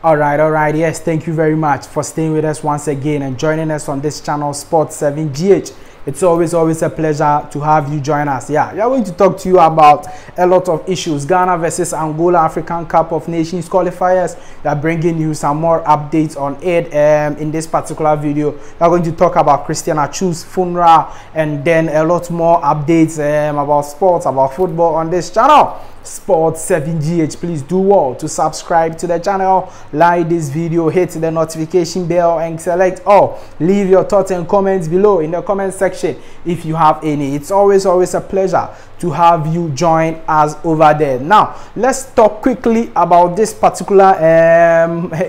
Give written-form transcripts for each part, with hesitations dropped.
All right. Yes, thank you very much for staying with us once again and joining us on this channel, Sport 7GH. It's always a pleasure to have you join us. Yeah, we are going to talk to you about a lot of issues. Ghana versus Angola African Cup of Nations qualifiers. We are bringing you some more updates on it. In this particular video, we are going to talk about Christian Atsu's funeral and then a lot more updates about sports, about football on this channel. Sport 7GH. Please do well to subscribe to the channel, like this video, hit the notification bell and select all. Leave your thoughts and comments below in the comment section if you have any. It's always a pleasure to have you join us over there. Now let's talk quickly about this particular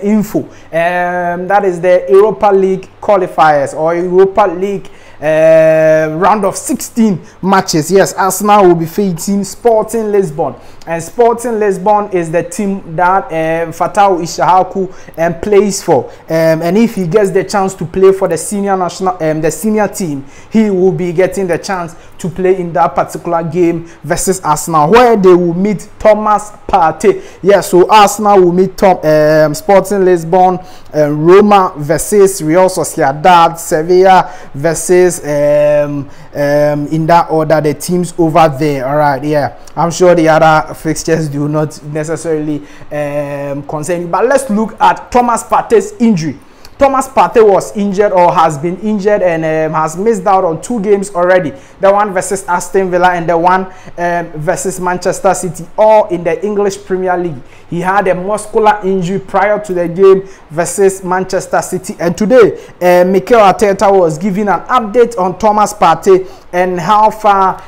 info, that is the Europa League qualifiers or Europa League round of 16 matches. Yes, Arsenal will be facing Sporting Lisbon, and Sporting Lisbon is the team that Fatau Ishahaku plays for, and if he gets the chance to play for the senior national the senior team, he will be getting the chance to play in that particular game versus Arsenal, where they will meet Thomas Partey. Yeah, so Arsenal will meet Sporting Lisbon, Roma versus Real Sociedad, Sevilla versus in that order, the teams over there. All right, yeah, I'm sure the other fixtures do not necessarily concern you, but let's look at Thomas Partey's injury. Thomas Partey was injured or has been injured and has missed out on 2 games already. The one versus Aston Villa and the one versus Manchester City, all in the English Premier League. He had a muscular injury prior to the game versus Manchester City. And today, Mikel Arteta was giving an update on Thomas Partey and how far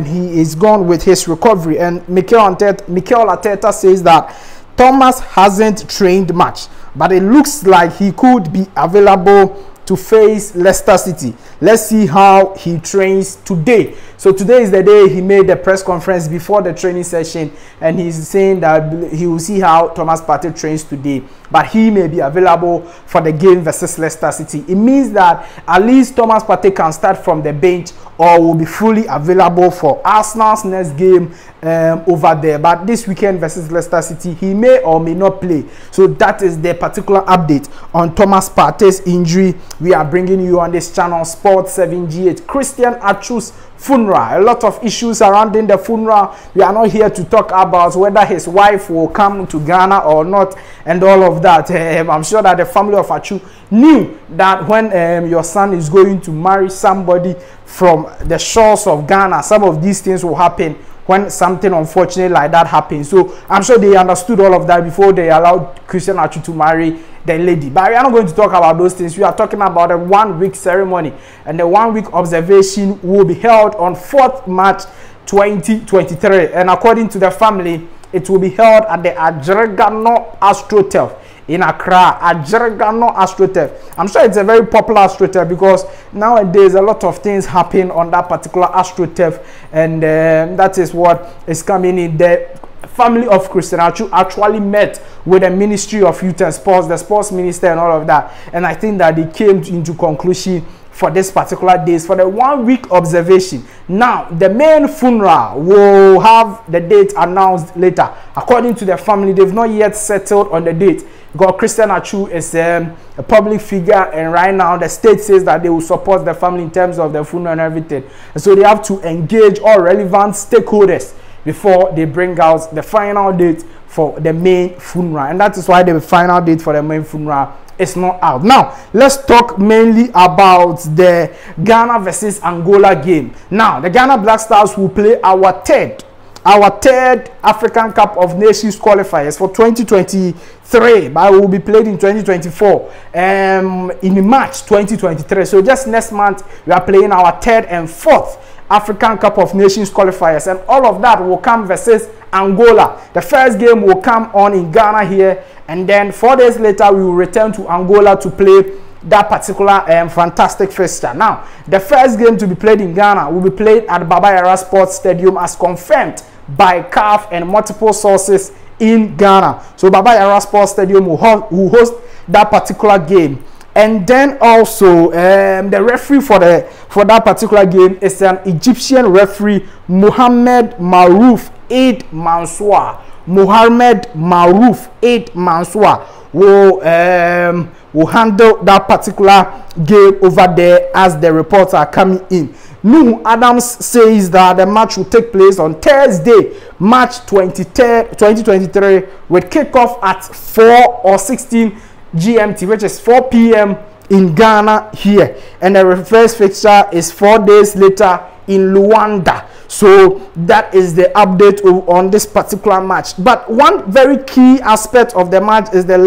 he is gone with his recovery. And Mikel Arteta says that Thomas hasn't trained much, but it looks like he could be available to face Leicester City. Let's see how he trains today. So today is the day he made the press conference before the training session, and he's saying that he will see how Thomas Partey trains today, but he may be available for the game versus Leicester City. It means that at least Thomas Partey can start from the bench or will be fully available for Arsenal's next game over there. But this weekend versus Leicester City, he may or may not play. So that is the particular update on Thomas Partey's injury we are bringing you on this channel, Sport 7GH. Christian Atsu's funeral. A lot of issues surrounding the funeral. We are not here to talk about whether his wife will come to Ghana or not and all of that. I'm sure that the family of Atsu knew that when your son is going to marry somebody from the shores of Ghana, some of these things will happen when something unfortunate like that happens. So I'm sure they understood all of that before they allowed Christian Atsu to marry the lady. But we are not going to talk about those things. We are talking about a 1-week ceremony, and the 1-week observation will be held on 4th March 2023, and according to the family, it will be held at the Adjergano AstroTurf in Accra. Adjergano AstroTurf. I'm sure it's a very popular AstroTurf because nowadays a lot of things happen on that particular AstroTurf, and that is what is coming in. The family of Christian Atsu actually met with the Ministry of Youth and Sports, the sports minister and all of that, and I think that they came into conclusion for this particular days for the 1-week observation. Now the main funeral will have the date announced later. According to the family, they've not yet settled on the date because Christian Atsu is a public figure, and right now the state says that they will support the family in terms of the funeral and everything, and so they have to engage all relevant stakeholders before they bring out the final date for the main funeral. And that is why the final date for the main funeral is not out. Now let's talk mainly about the Ghana versus Angola game. Now the Ghana Black Stars will play our third African Cup of Nations qualifiers for 2023, but will be played in 2024 in March 2023. So just next month we are playing our 3rd and 4th African Cup of Nations qualifiers, and all of that will come versus Angola. The first game will come on in Ghana here, and then 4 days later we will return to Angola to play that particular fantastic fixture. Now the first game to be played in Ghana will be played at Baba Yara Sports Stadium as confirmed by CAF and multiple sources in Ghana. So Baba Yara Sports Stadium will host that particular game. And then also the referee for that particular game is an Egyptian referee, Mohamed Marouf Eid Mansour. Mohamed Marouf Eid Mansour, will handle that particular game over there as the reports are coming in. Nuhu Adams says that the match will take place on Thursday, March 23rd, 2023, with kickoff at 4 or 16 GMT, which is 4 p.m. in Ghana here. And the first fixture is 4 days later in Luanda. So that is the update on this particular match. But one very key aspect of the match is the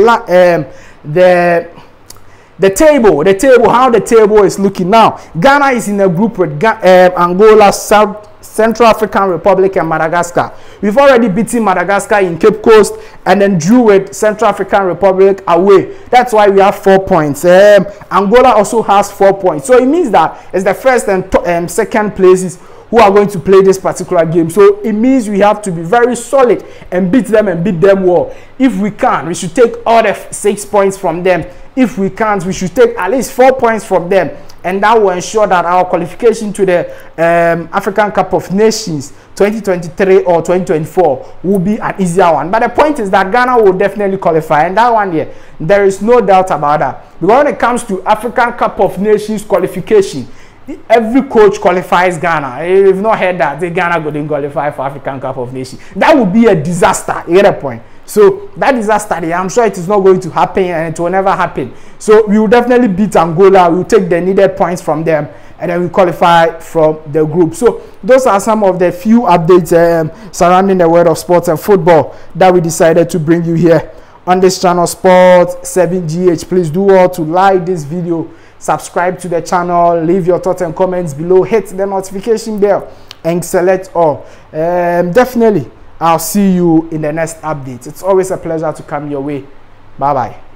table, how the table is looking now. Ghana is in a group with Angola, Central African Republic, and Madagascar. We've already beaten Madagascar in Cape Coast and then drew with Central African Republic away. That's why we have 4 points. Angola also has 4 points. So it means that it's the first and second places who are going to play this particular game. So it means we have to be very solid and beat them well. If we can, we should take all the 6 points from them. If we can't, we should take at least 4 points from them, and that will ensure that our qualification to the African Cup of Nations 2023 or 2024 will be an easier one. But the point is that Ghana will definitely qualify, and that one here, there is no doubt about that. Because when it comes to African Cup of Nations qualification, every coach qualifies Ghana. If you've not heard that, Ghana couldn't qualify for African Cup of Nations. That would be a disaster. You get a point? So that disaster, I'm sure it is not going to happen, and it will never happen. So we will definitely beat Angola. We will take the needed points from them, and then we qualify from the group. So those are some of the few updates surrounding the world of sports and football that we decided to bring you here on this channel, Sports 7GH. Please do all to like this video, subscribe to the channel, leave your thoughts and comments below, hit the notification bell, and select all. Definitely I'll see you in the next update. It's always a pleasure to come your way. Bye bye.